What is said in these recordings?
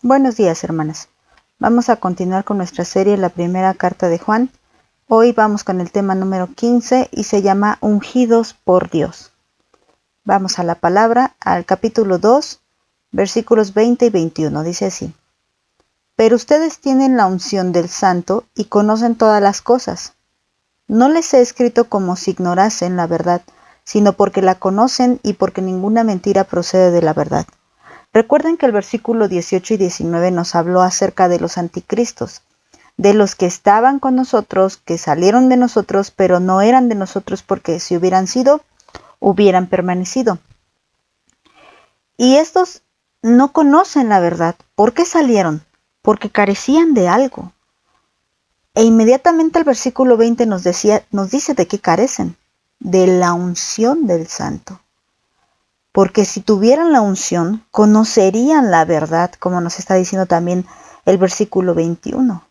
Buenos días, hermanas. Vamos a continuar con nuestra serie La primera carta de Juan. Hoy vamos con el tema número 15 y se llama Ungidos por Dios. Vamos a la palabra, al capítulo 2, versículos 20 y 21. Dice así: Pero ustedes tienen la unción del Santo y conocen todas las cosas. No les he escrito como si ignorasen la verdad, sino porque la conocen y porque ninguna mentira procede de la verdad. Recuerden que el versículo 18 y 19 nos habló acerca de los anticristos, de los que estaban con nosotros, que salieron de nosotros, pero no eran de nosotros porque si hubieran sido, hubieran permanecido. Y estos no conocen la verdad. ¿Por qué salieron? Porque carecían de algo. E inmediatamente el versículo 20 nos dice de qué carecen: de la unción del Santo. Porque si tuvieran la unción, conocerían la verdad, como nos está diciendo también el versículo 21.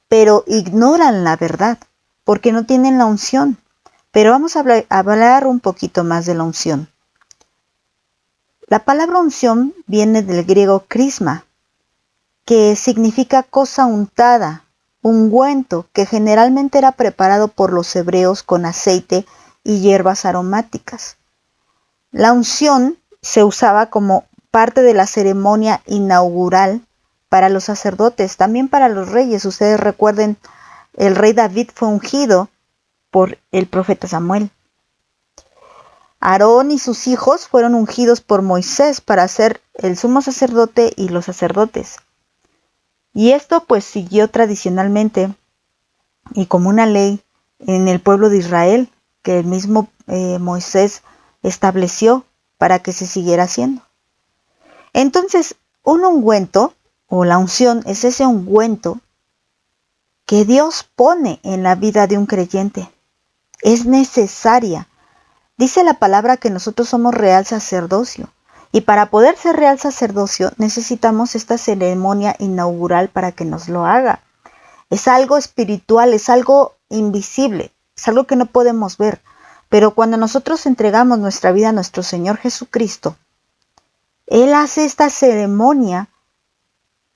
Pero ignoran la verdad, porque no tienen la unción. Pero vamos a hablar un poquito más de la unción. La palabra unción viene del griego crisma, que significa cosa untada, ungüento, que generalmente era preparado por los hebreos con aceite y hierbas aromáticas. La unción se usaba como parte de la ceremonia inaugural para los sacerdotes, también para los reyes. Ustedes recuerden, el rey David fue ungido por el profeta Samuel. Aarón y sus hijos fueron ungidos por Moisés para ser el sumo sacerdote y los sacerdotes. Y esto pues siguió tradicionalmente y como una ley en el pueblo de Israel que el mismo Moisés estableció para que se siguiera haciendo. Entonces, un ungüento o la unción es ese ungüento que Dios pone en la vida de un creyente. Es necesaria. Dice la palabra que nosotros somos real sacerdocio. Y para poder ser real sacerdocio necesitamos esta ceremonia inaugural para que nos lo haga. Es algo espiritual, es algo invisible, es algo que no podemos ver. Pero cuando nosotros entregamos nuestra vida a nuestro Señor Jesucristo, Él hace esta ceremonia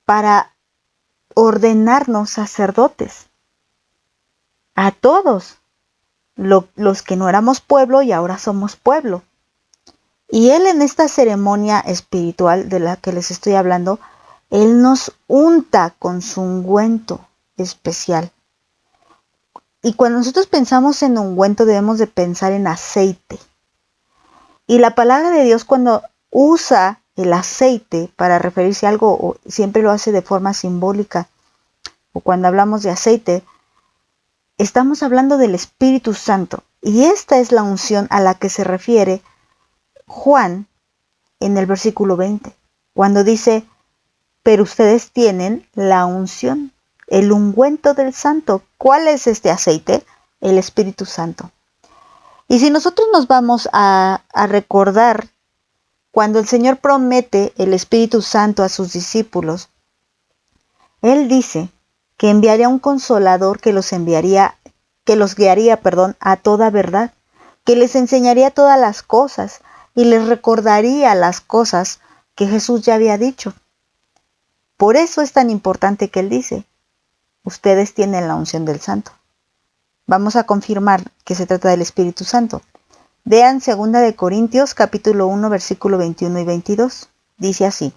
para ordenarnos sacerdotes. A todos, los que no éramos pueblo y ahora somos pueblo. Y Él en esta ceremonia espiritual de la que les estoy hablando, Él nos unta con su ungüento especial. Y cuando nosotros pensamos en ungüento debemos de pensar en aceite. Y la palabra de Dios cuando usa el aceite para referirse a algo, siempre lo hace de forma simbólica. O cuando hablamos de aceite, estamos hablando del Espíritu Santo. Y esta es la unción a la que se refiere Juan en el versículo 20. Cuando dice, pero ustedes tienen la unción, el ungüento del Santo. ¿Cuál es este aceite? El Espíritu Santo. Y si nosotros nos vamos a recordar cuando el Señor promete el Espíritu Santo a sus discípulos, Él dice que enviaría un consolador que los guiaría, a toda verdad, que les enseñaría todas las cosas y les recordaría las cosas que Jesús ya había dicho. Por eso es tan importante que Él dice, ustedes tienen la unción del Santo. Vamos a confirmar que se trata del Espíritu Santo. Vean 2 Corintios capítulo 1 versículo 21 y 22. Dice así: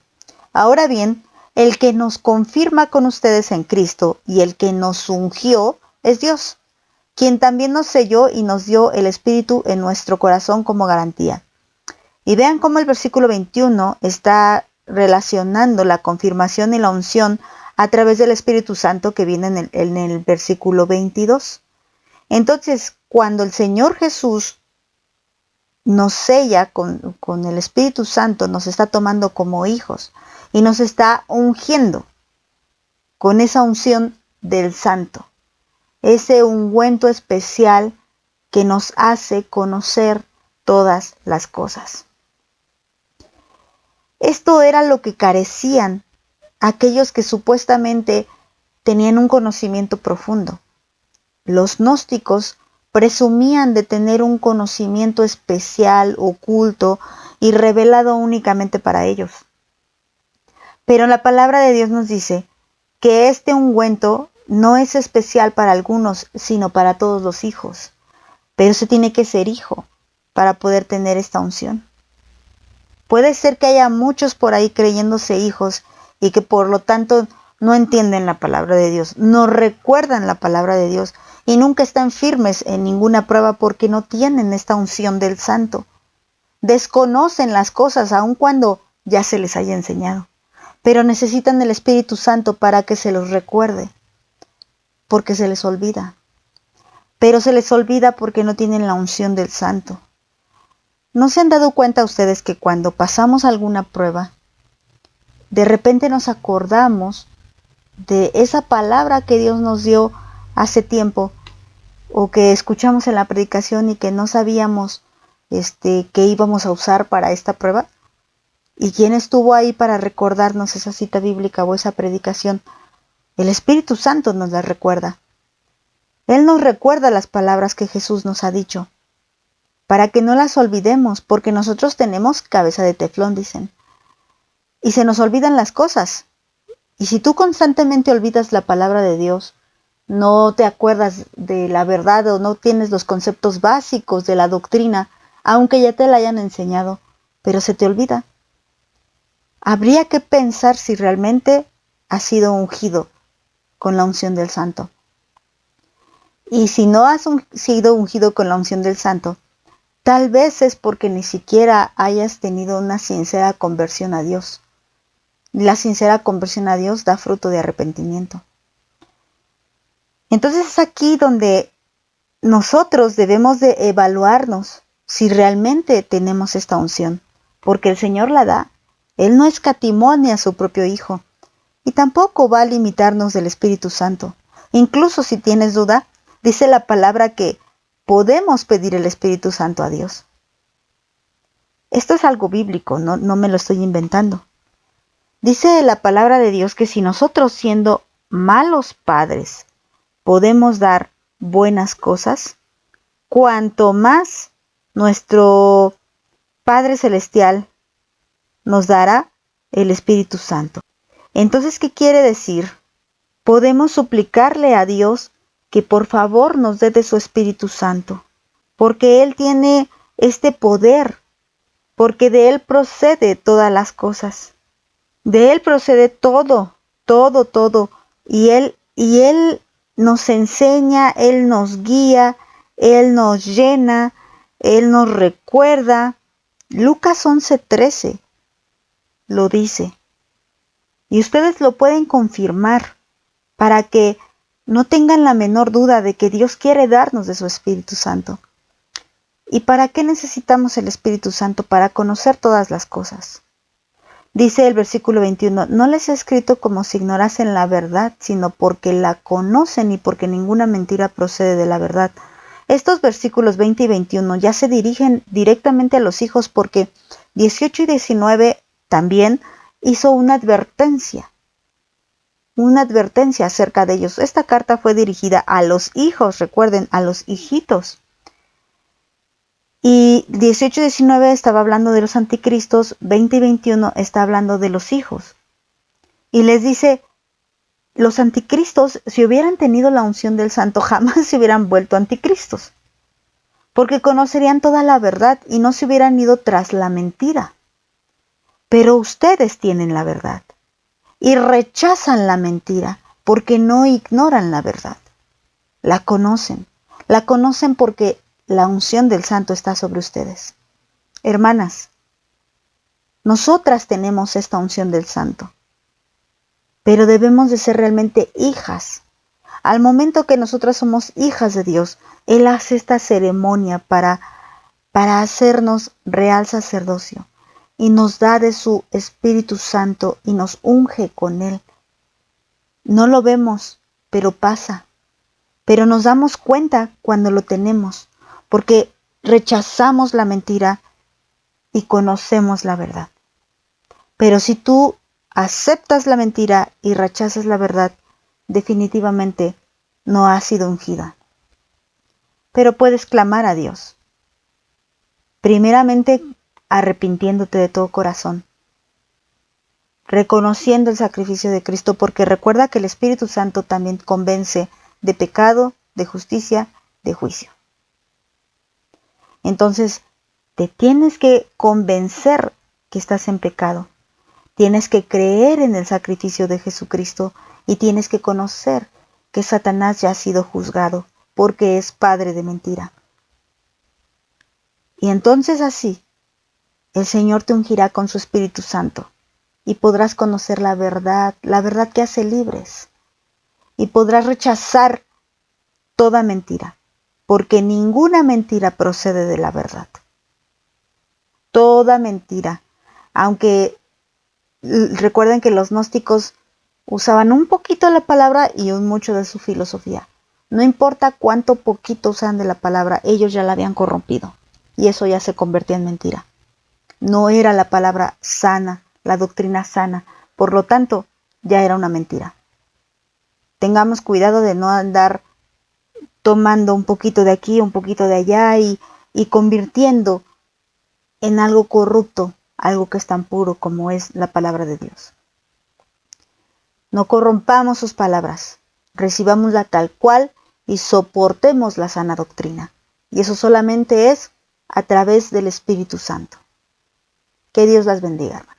Ahora bien, el que nos confirma con ustedes en Cristo y el que nos ungió es Dios, quien también nos selló y nos dio el Espíritu en nuestro corazón como garantía. Y vean cómo el versículo 21 está relacionando la confirmación y la unción a través del Espíritu Santo que viene en el versículo 22. Entonces, cuando el Señor Jesús nos sella con el Espíritu Santo, nos está tomando como hijos y nos está ungiendo con esa unción del Santo, ese ungüento especial que nos hace conocer todas las cosas. Esto era lo que carecían aquellos que supuestamente tenían un conocimiento profundo. Los gnósticos presumían de tener un conocimiento especial, oculto y revelado únicamente para ellos. Pero la palabra de Dios nos dice que este ungüento no es especial para algunos, sino para todos los hijos. Pero se tiene que ser hijo para poder tener esta unción. Puede ser que haya muchos por ahí creyéndose hijos y que por lo tanto no entienden la palabra de Dios, no recuerdan la palabra de Dios y nunca están firmes en ninguna prueba porque no tienen esta unción del Santo. Desconocen las cosas aun cuando ya se les haya enseñado, pero necesitan el Espíritu Santo para que se los recuerde, porque se les olvida. Pero se les olvida porque no tienen la unción del Santo. ¿No se han dado cuenta ustedes que cuando pasamos alguna prueba, de repente nos acordamos de esa palabra que Dios nos dio hace tiempo o que escuchamos en la predicación y que no sabíamos que íbamos a usar para esta prueba? ¿Y quién estuvo ahí para recordarnos esa cita bíblica o esa predicación? El Espíritu Santo nos la recuerda. Él nos recuerda las palabras que Jesús nos ha dicho, para que no las olvidemos, porque nosotros tenemos cabeza de teflón, dicen. Y se nos olvidan las cosas. Y si tú constantemente olvidas la palabra de Dios, no te acuerdas de la verdad o no tienes los conceptos básicos de la doctrina, aunque ya te la hayan enseñado, pero se te olvida. Habría que pensar si realmente has sido ungido con la unción del Santo. Y si no has sido ungido con la unción del Santo, tal vez es porque ni siquiera hayas tenido una sincera conversión a Dios. La sincera conversión a Dios da fruto de arrepentimiento. Entonces es aquí donde nosotros debemos de evaluarnos si realmente tenemos esta unción, porque el Señor la da. Él no escatimó ni a su propio Hijo, y tampoco va a limitarnos del Espíritu Santo. Incluso si tienes duda, dice la palabra que podemos pedir el Espíritu Santo a Dios. Esto es algo bíblico, no me lo estoy inventando. Dice la palabra de Dios que si nosotros, siendo malos padres, podemos dar buenas cosas, cuanto más nuestro Padre Celestial nos dará el Espíritu Santo. Entonces, ¿qué quiere decir? Podemos suplicarle a Dios que por favor nos dé de su Espíritu Santo, porque Él tiene este poder, porque de Él procede todas las cosas. De Él procede todo, todo. Y Él nos enseña, Él nos guía, Él nos llena, Él nos recuerda. Lucas 11:13 lo dice. Y ustedes lo pueden confirmar para que no tengan la menor duda de que Dios quiere darnos de su Espíritu Santo. ¿Y para qué necesitamos el Espíritu Santo? Para conocer todas las cosas. Dice el versículo 21, no les he escrito como si ignorasen la verdad, sino porque la conocen y porque ninguna mentira procede de la verdad. Estos versículos 20 y 21 ya se dirigen directamente a los hijos porque 18 y 19 también hizo una advertencia acerca de ellos. Esta carta fue dirigida a los hijos, recuerden, a los hijitos. Y 18 y 19 estaba hablando de los anticristos, 20 y 21 está hablando de los hijos. Y les dice, los anticristos, si hubieran tenido la unción del Santo, jamás se hubieran vuelto anticristos. Porque conocerían toda la verdad y no se hubieran ido tras la mentira. Pero ustedes tienen la verdad y rechazan la mentira porque no ignoran la verdad. La conocen porque la unción del Santo está sobre ustedes. Hermanas, nosotras tenemos esta unción del Santo, pero debemos de ser realmente hijas. Al momento que nosotras somos hijas de Dios, Él hace esta ceremonia para hacernos real sacerdocio y nos da de su Espíritu Santo y nos unge con Él. No lo vemos, pero pasa. Pero nos damos cuenta cuando lo tenemos, porque rechazamos la mentira y conocemos la verdad. Pero si tú aceptas la mentira y rechazas la verdad, definitivamente no has sido ungida. Pero puedes clamar a Dios. Primeramente, arrepintiéndote de todo corazón. reconociendo el sacrificio de Cristo, porque recuerda que el Espíritu Santo también convence de pecado, de justicia, de juicio. Entonces, te tienes que convencer que estás en pecado. Tienes que creer en el sacrificio de Jesucristo y tienes que conocer que Satanás ya ha sido juzgado porque es padre de mentira. Y entonces así, el Señor te ungirá con su Espíritu Santo y podrás conocer la verdad que hace libres. Y podrás rechazar toda mentira, porque ninguna mentira procede de la verdad. Toda mentira, aunque recuerden que los gnósticos usaban un poquito la palabra y un mucho de su filosofía. No importa cuánto poquito usan de la palabra, ellos ya la habían corrompido. Y eso ya se convertía en mentira. No era la palabra sana, la doctrina sana. Por lo tanto, ya era una mentira. Tengamos cuidado de no andar tomando un poquito de aquí, un poquito de allá y convirtiendo en algo corrupto, algo que es tan puro como es la palabra de Dios. No corrompamos sus palabras, recibámosla tal cual y soportemos la sana doctrina. Y eso solamente es a través del Espíritu Santo. Que Dios las bendiga, hermanos.